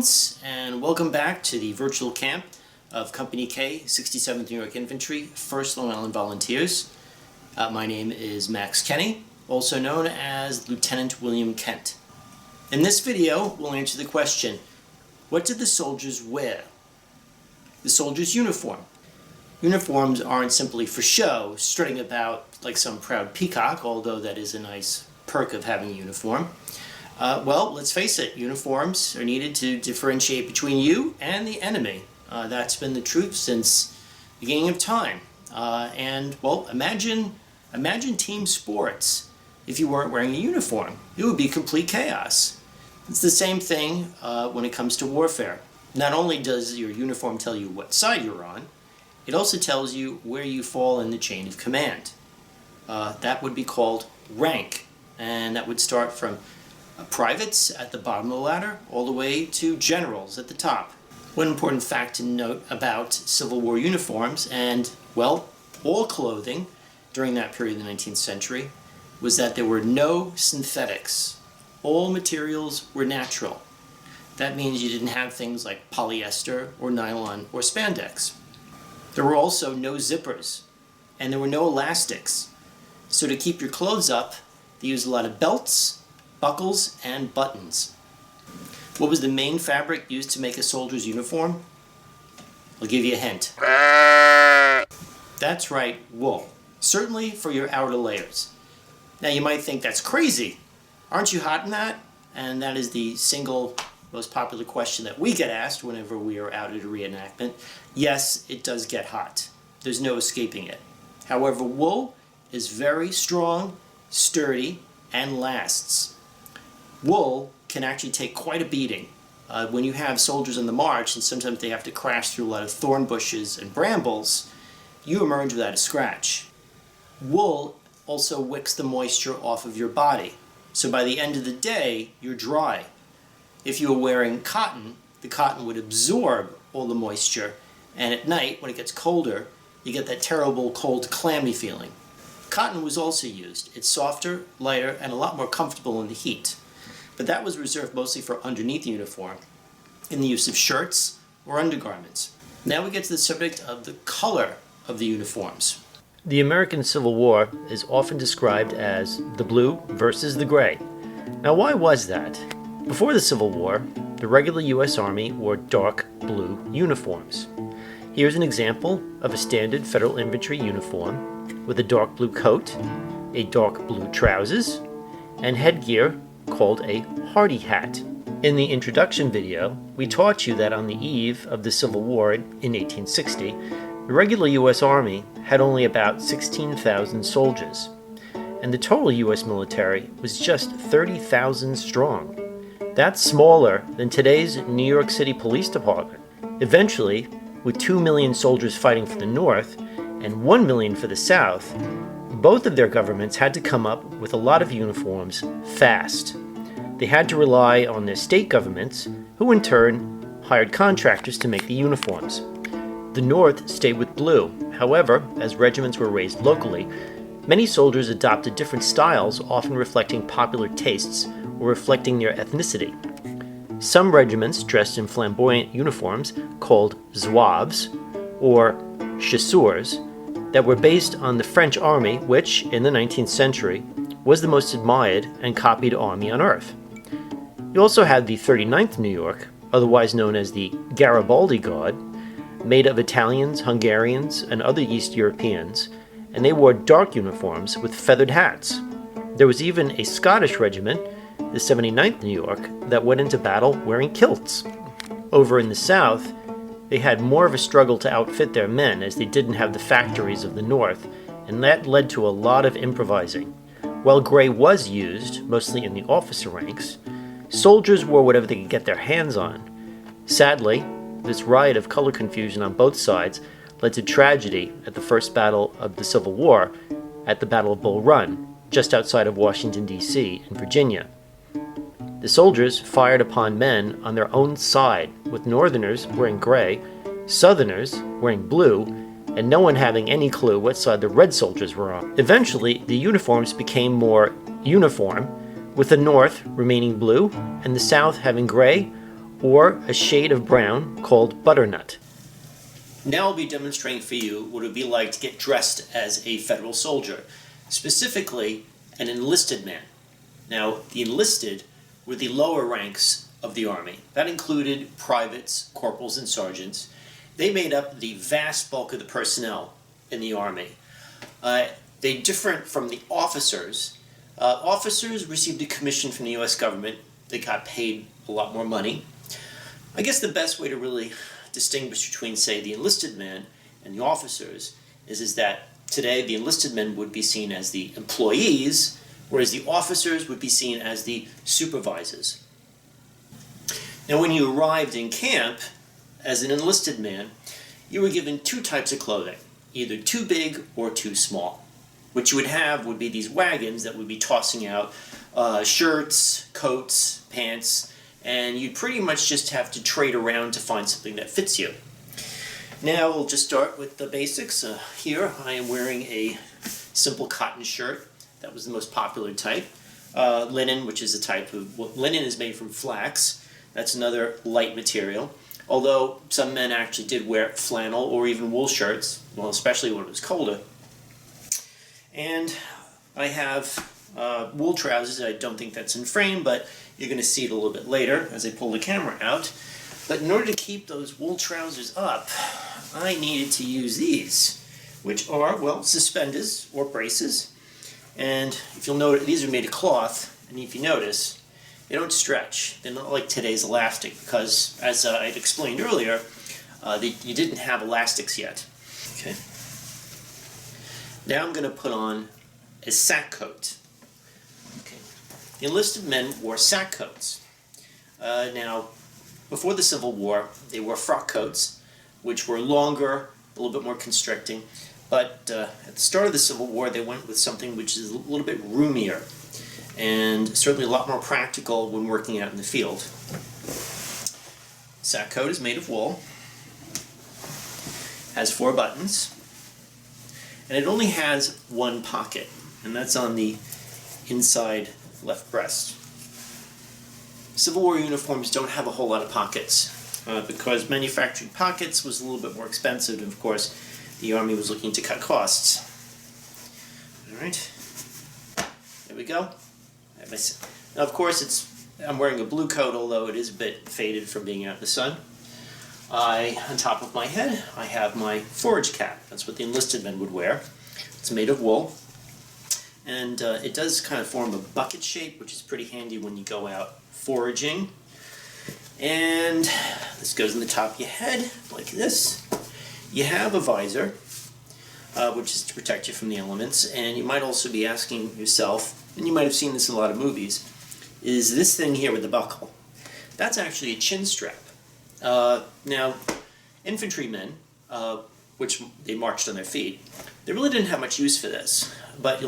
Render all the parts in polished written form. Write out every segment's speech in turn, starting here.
students, and welcome back to the virtual camp of Company K, 67th New York Infantry, 1st Long Island Volunteers. My name is Max Kenny, also known as Lieutenant William Kent. In this video, we'll answer the question, what did the soldiers wear? The soldiers' uniform. Uniforms aren't simply for show, strutting about like some proud peacock, although that is a nice perk of having a uniform. Well, let's face it, uniforms are needed to differentiate between you and the enemy. That's been the truth since the beginning of time. Well, imagine team sports. If you weren't wearing a uniform, it would be complete chaos. It's the same thing when it comes to warfare. Not only does your uniform tell you what side you're on, it also tells you where you fall in the chain of command. That would be called rank, and that would start from privates at the bottom of the ladder all the way to generals at the top. One important fact to note about Civil War uniforms and, well, all clothing during that period of the 19th century was that there were no synthetics. All materials were natural. That means you didn't have things like polyester or nylon or spandex. There were also no zippers, and there were no elastics. So to keep your clothes up, they used a lot of belts, buckles, and buttons. What was the main fabric used to make a soldier's uniform? I'll give you a hint. That's right, wool. Certainly for your outer layers. Now you might think that's crazy. Aren't you hot in that? And that is the single most popular question that we get asked whenever we are out at a reenactment. Yes, it does get hot. There's no escaping it. However, wool is very strong, sturdy, and lasts. Wool can actually take quite a beating. When you have soldiers on the march, and sometimes they have to crash through a lot of thorn bushes and brambles, you emerge without a scratch. Wool also wicks the moisture off of your body, so by the end of the day, you're dry. If you were wearing cotton, the cotton would absorb all the moisture, and at night, when it gets colder, you get that terrible, cold, clammy feeling. Cotton was also used. It's softer, lighter, and a lot more comfortable in the heat. But that was reserved mostly for underneath the uniform, in the use of shirts or undergarments. Now we get to the subject of the color of the uniforms. The American Civil War is often described as the blue versus the gray. Now why was that? Before the Civil War, the regular U.S. Army wore dark blue uniforms. Here's an example of a standard Federal Infantry uniform with a dark blue coat, a dark blue trousers, and headgear called a Hardie hat. In the introduction video, we taught you that on the eve of the Civil War in 1860, the regular U.S. Army had only about 16,000 soldiers, and the total U.S. military was just 30,000 strong. That's smaller than today's New York City Police Department. Eventually, with 2 million soldiers fighting for the North and 1 million for the South, both of their governments had to come up with a lot of uniforms fast. They had to rely on their state governments, who in turn hired contractors to make the uniforms. The North stayed with blue. However, as regiments were raised locally, many soldiers adopted different styles, often reflecting popular tastes or reflecting their ethnicity. Some regiments dressed in flamboyant uniforms called zouaves or chasseurs that were based on the French army, which, in the 19th century, was the most admired and copied army on earth. You also had the 39th New York, otherwise known as the Garibaldi Guard, made of Italians, Hungarians, and other East Europeans, and they wore dark uniforms with feathered hats. There was even a Scottish regiment, the 79th New York, that went into battle wearing kilts. Over in the South, they had more of a struggle to outfit their men as they didn't have the factories of the North, and that led to a lot of improvising. While gray was used, mostly in the officer ranks, soldiers wore whatever they could get their hands on. Sadly, this riot of color confusion on both sides led to tragedy at the first battle of the Civil War, at the Battle of Bull Run, just outside of Washington, D.C. in Virginia. The soldiers fired upon men on their own side, with Northerners wearing gray, Southerners wearing blue, and no one having any clue what side the Red soldiers were on. Eventually, the uniforms became more uniform, with the North remaining blue and the South having gray or a shade of brown called butternut. Now I'll be demonstrating for you what it would be like to get dressed as a federal soldier, specifically an enlisted man. Now, the enlisted were the lower ranks of the Army. That included privates, corporals, and sergeants. They made up the vast bulk of the personnel in the Army. They different from the officers. Officers received a commission from the U.S. government. They got paid a lot more money. I guess the best way to really distinguish between, say, the enlisted men and the officers is that today the enlisted men would be seen as the employees, whereas the officers would be seen as the supervisors. Now, when you arrived in camp as an enlisted man, you were given two types of clothing, either too big or too small. What you would have would be these wagons that would be tossing out shirts, coats, pants, and you'd pretty much just have to trade around to find something that fits you. Now we'll just start with the basics. Here I am wearing a simple cotton shirt. That was the most popular type. Linen, which is a type of, linen is made from flax. That's another light material. Although some men actually did wear flannel or even wool shirts, well, especially when it was colder. And I have wool trousers. I don't think that's in frame, but you're going to see it a little bit later as I pull the camera out. But in order to keep those wool trousers up, I needed to use these, which are, well, suspenders or braces. And if you'll notice, these are made of cloth, and if you notice, they don't stretch. They're not like today's elastic, because as I'd explained earlier, you didn't have elastics yet. Okay. Now I'm going to put on a sack coat. Okay. The enlisted men wore sack coats. Now, before the Civil War, they wore frock coats, which were longer, a little bit more constricting. But at the start of the Civil War, they went with something which is a little bit roomier, and certainly a lot more practical when working out in the field. Sack coat is made of wool, has 4 buttons, and it only has one pocket, and that's on the inside left breast. Civil War uniforms don't have a whole lot of pockets because manufacturing pockets was a little bit more expensive, and of course the Army was looking to cut costs. Alright, there we go. Now of course I'm wearing a blue coat, although it is a bit faded from being out in the sun. On top of my head, I have my forage cap. That's what the enlisted men would wear. It's made of wool, and it does kind of form a bucket shape, which is pretty handy when you go out foraging. And this goes in the top of your head, like this. You have a visor, which is to protect you from the elements, and you might also be asking yourself, and you might have seen this in a lot of movies, is this thing here with the buckle? That's actually a chin strap. Now, infantrymen, which they marched on their feet, they really didn't have much use for this, but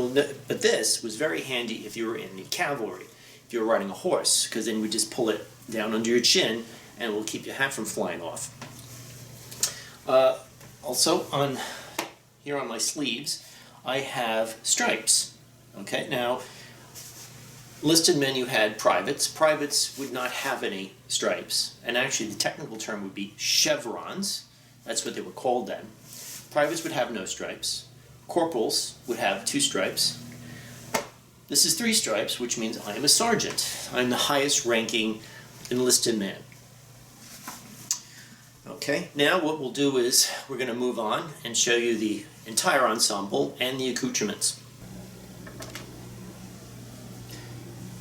this was very handy if you were in the cavalry, if you were riding a horse, because then you would just pull it down under your chin, and it will keep your hat from flying off. Also, here on my sleeves, I have stripes. Okay, now, enlisted men, you had privates. Privates would not have any stripes, and actually the technical term would be chevrons. That's what they were called then. Privates would have no stripes. Corporals would have 2 stripes. This is 3 stripes, which means I am a sergeant. I'm the highest ranking enlisted man. Okay, now what we'll do is we're going to move on and show you the entire ensemble and the accoutrements.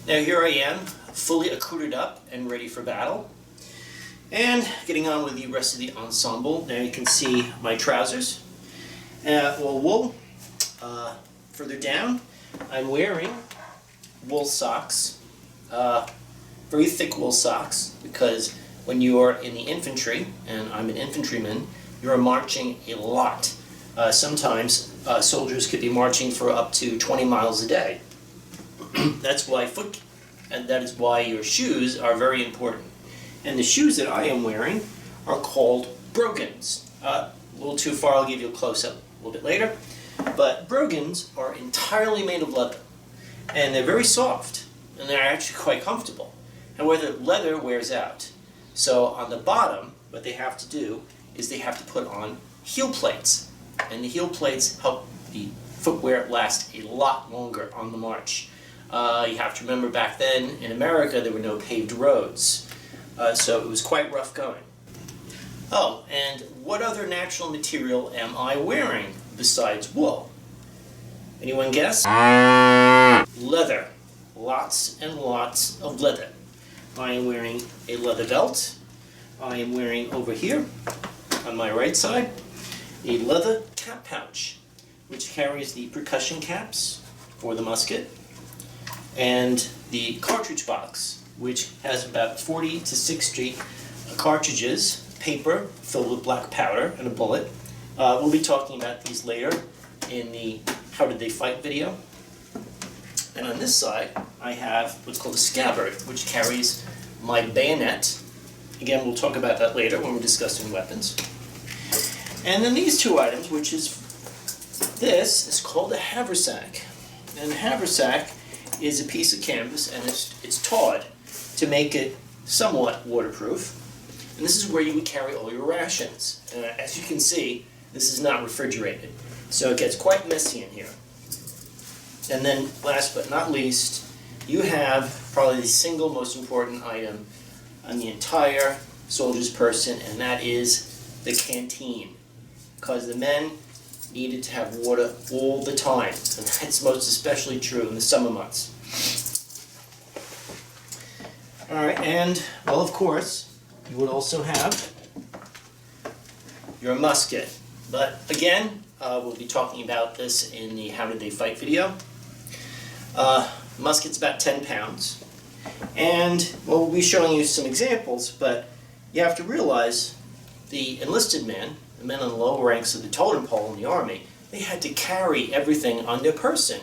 Now here I am, fully accoutered up and ready for battle. And getting on with the rest of the ensemble. Now you can see my trousers. Wool. Further down, I'm wearing wool socks. Very thick wool socks, because when you are in the infantry, and I'm an infantryman, you're marching a lot. Sometimes soldiers could be marching for up to 20 miles a day. That's why that is why your shoes are very important. And the shoes that I am wearing are called brogans. A little too far, I'll give you a close-up a little bit later. But brogans are entirely made of leather, and they're very soft, and they're actually quite comfortable. However, leather wears out. So on the bottom, what they have to do is they have to put on heel plates. And the heel plates help the footwear last a lot longer on the march. You have to remember back then in America there were no paved roads, so it was quite rough going. Oh, and what other natural material am I wearing besides wool? Anyone guess? Leather. Lots and lots of leather. I am wearing a leather belt. I am wearing over here, on my right side, a leather cap pouch, which carries the percussion caps for the musket, and the cartridge box, which has about 40 to 60 cartridges, paper filled with black powder, and a bullet. We'll be talking about these later in the How Did They Fight video. And on this side, I have what's called a scabbard, which carries my bayonet. Again, we'll talk about that later when we're discussing weapons. And then these two items, which is this, is called a haversack. And a haversack is a piece of canvas, and it's tawed to make it somewhat waterproof. And this is where you would carry all your rations. As you can see, this is not refrigerated, so it gets quite messy in here. And then, last but not least, you have probably the single most important item on the entire soldier's person, and that is the canteen. Because the men needed to have water all the time, and that's most especially true in the summer months. Alright, and, well, of course, you would also have your musket. But again, we'll be talking about this in the How Did They Fight video. Musket's about 10 pounds. And, well, we'll be showing you some examples, but you have to realize the enlisted men, the men on the lower ranks of the totem pole in the Army, they had to carry everything on their person.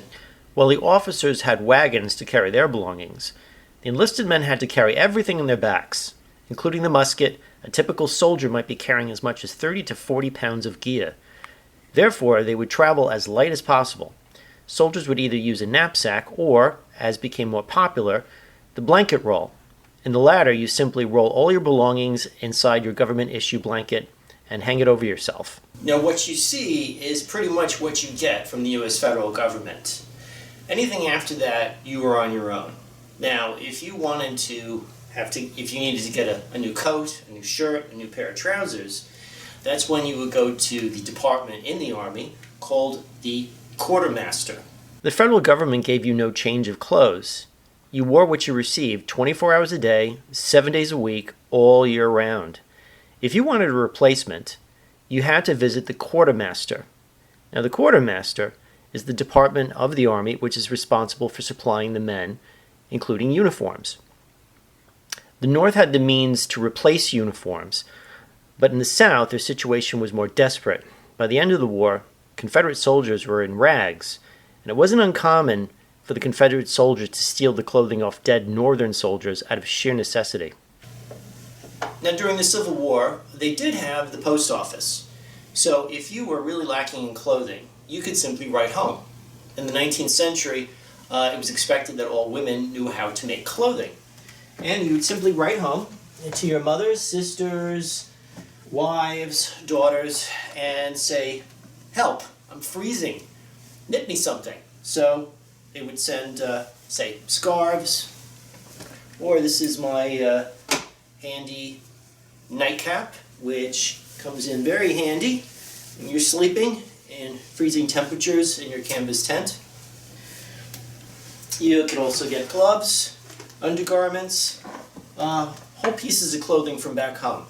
While the officers had wagons to carry their belongings, the enlisted men had to carry everything on their backs, including the musket. A typical soldier might be carrying as much as 30 to 40 pounds of gear. Therefore, they would travel as light as possible. Soldiers would either use a knapsack or, as became more popular, the blanket roll. In the latter, you simply roll all your belongings inside your government-issue blanket and hang it over yourself. Now, what you see is pretty much what you get from the U.S. federal government. Anything after that, you are on your own. Now, if you wanted to if you needed to get a new coat, a new shirt, a new pair of trousers, that's when you would go to the department in the Army called the quartermaster. The federal government gave you no change of clothes. You wore what you received 24 hours a day, 7 days a week, all year round. If you wanted a replacement, you had to visit the quartermaster. Now, the quartermaster is the department of the Army which is responsible for supplying the men, including uniforms. The North had the means to replace uniforms, but in the South, their situation was more desperate. By the end of the war, Confederate soldiers were in rags, and it wasn't uncommon for the Confederate soldiers to steal the clothing off dead Northern soldiers out of sheer necessity. Now, during the Civil War, they did have the post office. So if you were really lacking in clothing, you could simply write home. In the 19th century, it was expected that all women knew how to make clothing. And you would simply write home to your mothers, sisters, wives, daughters, and say, "Help, I'm freezing, knit me something." So they would send, say, scarves, or this is my handy nightcap, which comes in very handy when you're sleeping in freezing temperatures in your canvas tent. You can also get gloves, undergarments, whole pieces of clothing from back home.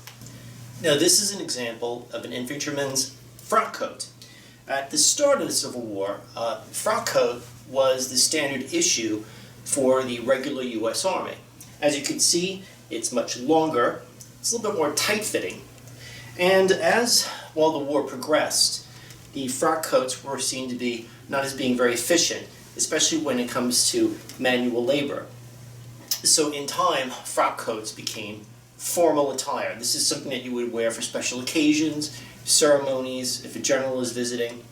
Now, this is an example of an infantryman's frock coat. At the start of the Civil War, frock coat was the standard issue for the regular U.S. Army. As you can see, it's much longer, it's a little bit more tight-fitting, and while the war progressed, the frock coats were seen to be not as being very efficient, especially when it comes to manual labor. So in time, frock coats became formal attire. This is something that you would wear for special occasions, ceremonies, if a general is visiting.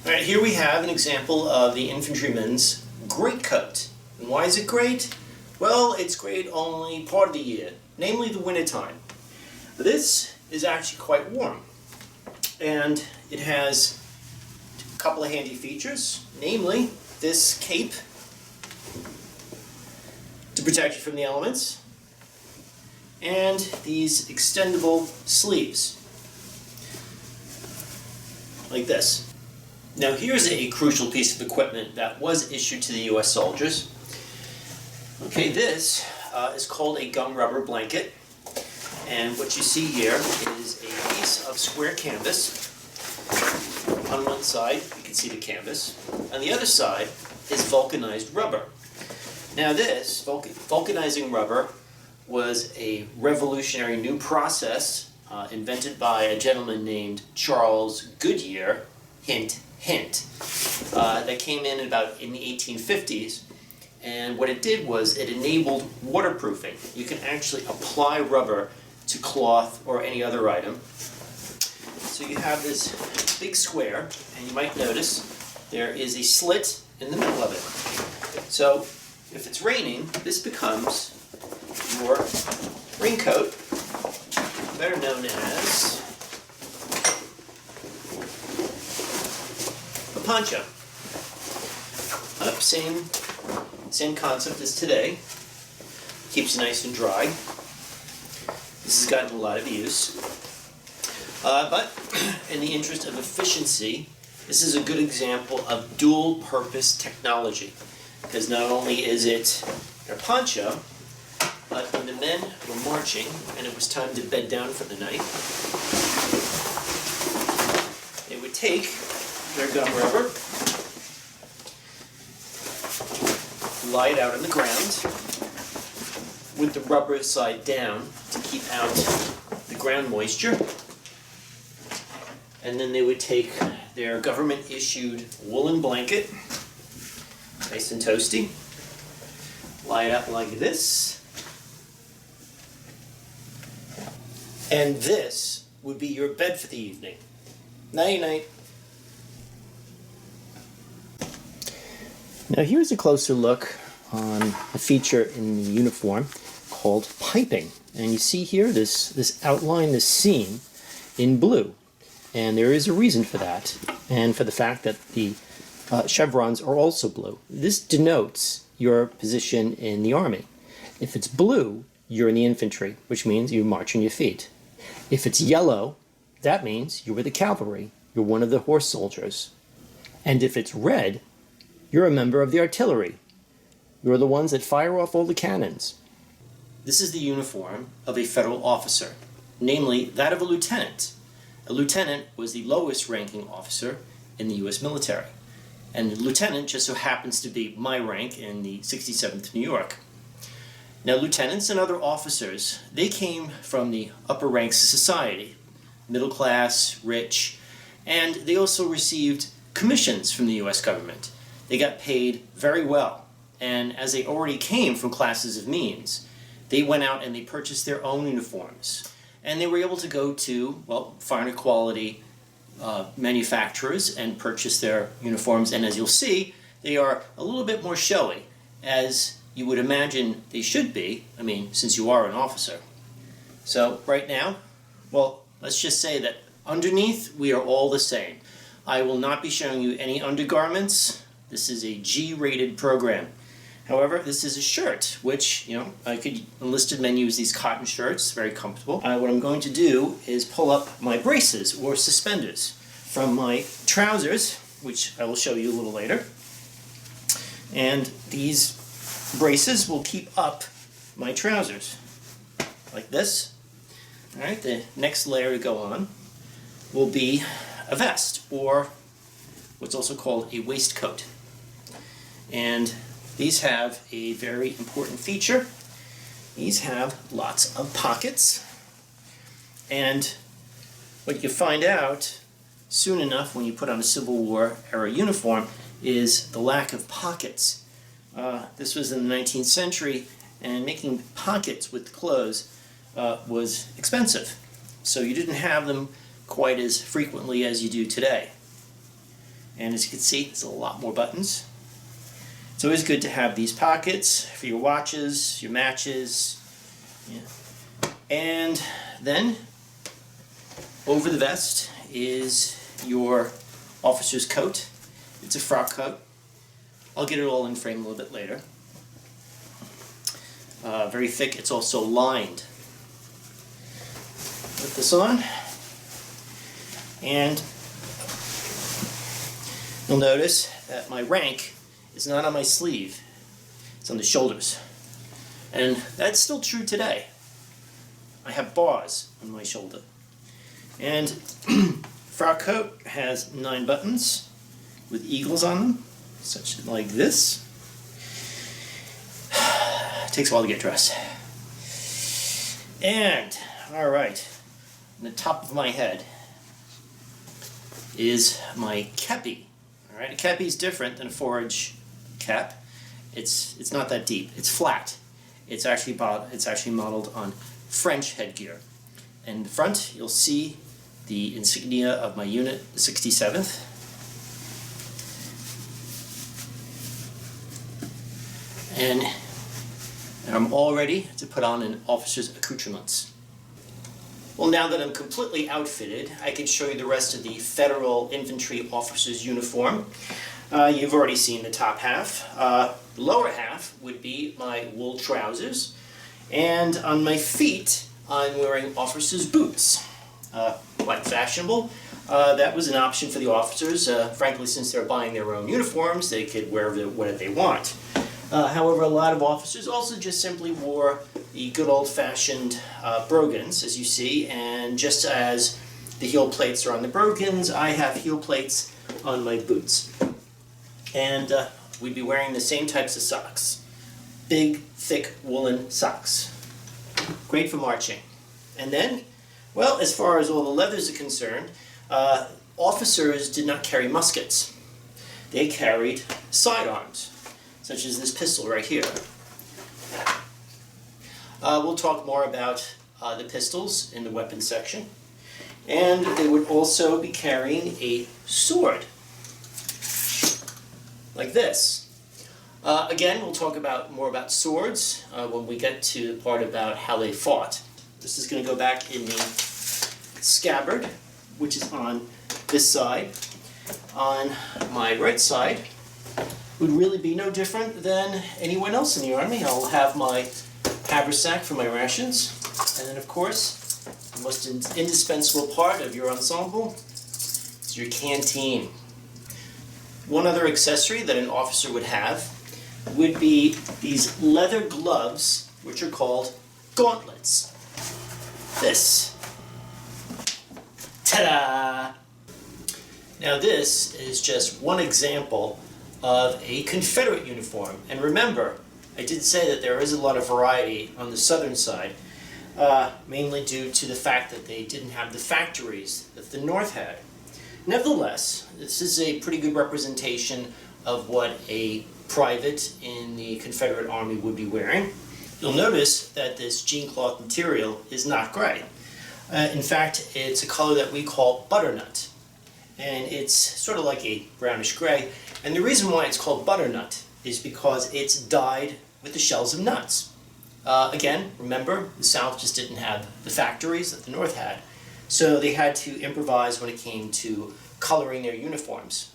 All right, here we have an example of the infantryman's greatcoat. And why is it great? Well, it's great only part of the year. namely the wintertime. This is actually quite warm, and it has a couple of handy features, namely this cape to protect you from the elements, and these extendable sleeves, like this. Now here's a crucial piece of equipment that was issued to the US soldiers. Okay, this is called a gum rubber blanket, and what you see here is a piece of square canvas. On one side you can see the canvas, on the other side is vulcanized rubber. Now this vulcanizing rubber was a revolutionary new process invented by a gentleman named Charles Goodyear, hint, hint, that came in the 1850s. And what it did was it enabled waterproofing. You can actually apply rubber to cloth or any other item. So you have this big square, and you might notice there is a slit in the middle of it. So if it's raining, this becomes your raincoat, better known as a poncho. Same concept as today. Keeps you nice and dry. This has gotten a lot of use. But in the interest of efficiency, this is a good example of dual-purpose technology. Because not only is it a poncho, but when the men were marching and it was time to bed down for the night, they would take their gum rubber, lie it out on the ground with the rubber side down to keep out the ground moisture, and then they would take their government-issued woolen blanket, nice and toasty, lie it out like this, and this would be your bed for the evening. Night-night. Now here's a closer look on a feature in the uniform called piping. And you see here this outline, this seam in blue. And there is a reason for that, and for the fact that the chevrons are also blue. This denotes your position in the army. If it's blue, you're in the infantry, which means you march on your feet. If it's yellow, that means you're with the cavalry. You're one of the horse soldiers. And if it's red, you're a member of the artillery. You're the ones that fire off all the cannons. This is the uniform of a federal officer, namely that of a lieutenant. A lieutenant was the lowest ranking officer in the U.S. military. And the lieutenant just so happens to be my rank in the 67th New York. Now lieutenants and other officers, they came from the upper ranks of society, middle class, rich, and they also received commissions from the U.S. government. They got paid very well, and as they already came from classes of means, they went out and they purchased their own uniforms. And they were able to go to, well, finer quality manufacturers and purchase their uniforms, and as you'll see, they are a little bit more showy, as you would imagine they should be, I mean, since you are an officer. So right now, well, let's just say that underneath, we are all the same. I will not be showing you any undergarments. This is a G-rated program. However, this is a shirt, which, enlisted men use these cotton shirts, very comfortable. What I'm going to do is pull up my braces, or suspenders, from my trousers, which I will show you a little later. And these braces will keep up my trousers, like this. Alright, the next layer to go on will be a vest, or what's also called a waistcoat. And these have a very important feature. These have lots of pockets. And what you find out soon enough when you put on a Civil War era uniform is the lack of pockets. This was in the 19th century, and making pockets with clothes was expensive. So you didn't have them quite as frequently as you do today. And as you can see, there's a lot more buttons. It's always good to have these pockets for your watches, your matches, And then over the vest is your officer's coat. It's a frock coat. I'll get it all in frame a little bit later. Very thick. It's also lined. Put this on, and you'll notice that my rank is not on my sleeve. It's on the shoulders. And that's still true today. I have bars on my shoulder. And frock coat has 9 buttons with eagles on them, such like this. Takes a while to get dressed. And, alright, on the top of my head is my kepi. Alright, a kepi is different than a forage cap. It's not that deep. It's flat. It's actually modeled on French headgear. And in the front, you'll see the insignia of my unit, the 67th. And I'm all ready to put on an officer's accoutrements. Well, now that I'm completely outfitted, I can show you the rest of the Federal Infantry officer's uniform. You've already seen the top half. The lower half would be my wool trousers. And on my feet, I'm wearing officer's boots. Quite fashionable. That was an option for the officers. Frankly, since they're buying their own uniforms, they could wear whatever they want. However, a lot of officers also just simply wore the good old-fashioned brogans, as you see, and just as the heel plates are on the brogans, I have heel plates on my boots. And we'd be wearing the same types of socks. Big, thick, woolen socks. Great for marching. And then, well, as far as all the leathers are concerned, officers did not carry muskets. They carried sidearms, such as this pistol right here. We'll talk more about the pistols in the weapons section. And they would also be carrying a sword, like this. Again, we'll talk more about swords when we get to the part about how they fought. This is going to go back in the scabbard, which is on this side. On my right side would really be no different than anyone else in the Army. I'll have my haversack for my rations, and then of course, the most indispensable part of your ensemble is your canteen. One other accessory that an officer would have would be these leather gloves, which are called gauntlets. This. Ta-da! Now this is just one example of a Confederate uniform. And remember, I did say that there is a lot of variety on the southern side, mainly due to the fact that they didn't have the factories that the North had. Nevertheless, this is a pretty good representation of what a private in the Confederate Army would be wearing. You'll notice that this jean cloth material is not gray. In fact, it's a color that we call butternut. And it's sort of like a brownish gray. And the reason why it's called butternut is because it's dyed with the shells of nuts. Again, remember, the South just didn't have the factories that the North had. So they had to improvise when it came to coloring their uniforms.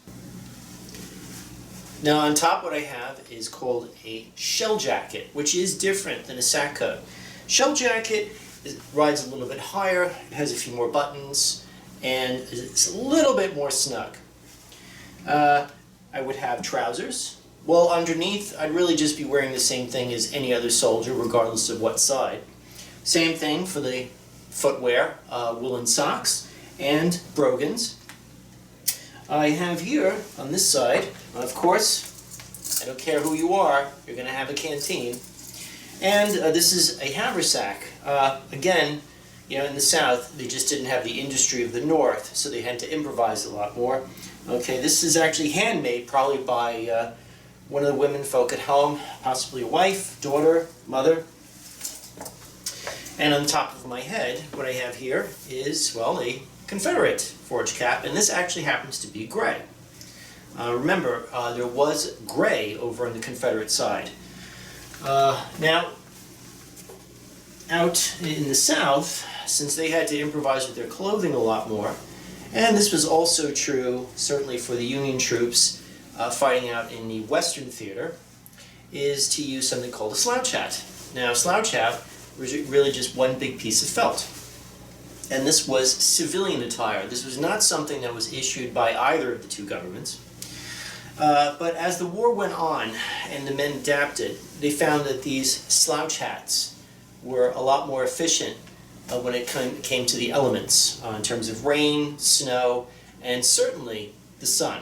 Now on top what I have is called a shell jacket, which is different than a sack coat. Shell jacket rides a little bit higher, it has a few more buttons, and it's a little bit more snug. I would have trousers. Well, underneath, I'd really just be wearing the same thing as any other soldier, regardless of what side. Same thing for the footwear, woolen socks and brogans. I have here, on this side, of course, I don't care who you are, you're going to have a canteen. And this is a haversack. Again, you know, in the South, they just didn't have the industry of the North, so they had to improvise a lot more. Okay, this is actually handmade, probably by one of the women folk at home, possibly a wife, daughter, mother. And on the top of my head, what I have here is, well, a Confederate forage cap, and this actually happens to be gray. Remember, there was gray over on the Confederate side. Now, out in the South, since they had to improvise with their clothing a lot more, and this was also true certainly for the Union troops fighting out in the Western theater, is to use something called a slouch hat. Now, slouch hat was really just one big piece of felt. And this was civilian attire. This was not something that was issued by either of the two governments. But as the war went on and the men adapted, they found that these slouch hats were a lot more efficient when it came to the elements in terms of rain, snow, and certainly the sun.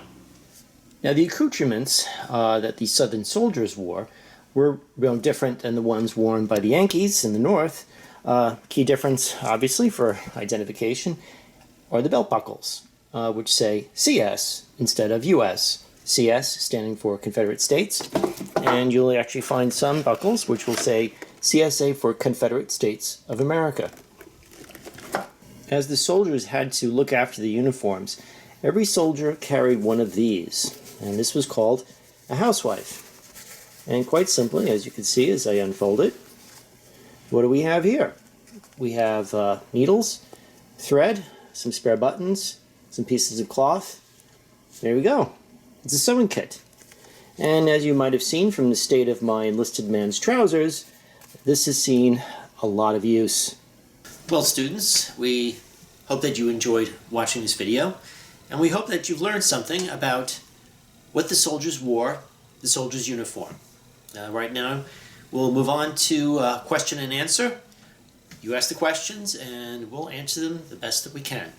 Now, the accoutrements that the Southern soldiers wore were different than the ones worn by the Yankees in the North. Key difference, obviously, for identification are the belt buckles, which say CS instead of US. CS standing for Confederate States, and you'll actually find some buckles which will say CSA for Confederate States of America. As the soldiers had to look after the uniforms, every soldier carried one of these, and this was called a housewife. And quite simply, as you can see as I unfold it, what do we have here? We have needles, thread, some spare buttons, some pieces of cloth. There we go. It's a sewing kit. And as you might have seen from the state of my enlisted man's trousers, this has seen a lot of use. Well, students, we hope that you enjoyed watching this video, and we hope that you've learned something about what the soldiers wore, the soldiers' uniform. Right now, we'll move on to question and answer. You ask the questions, and we'll answer them the best that we can.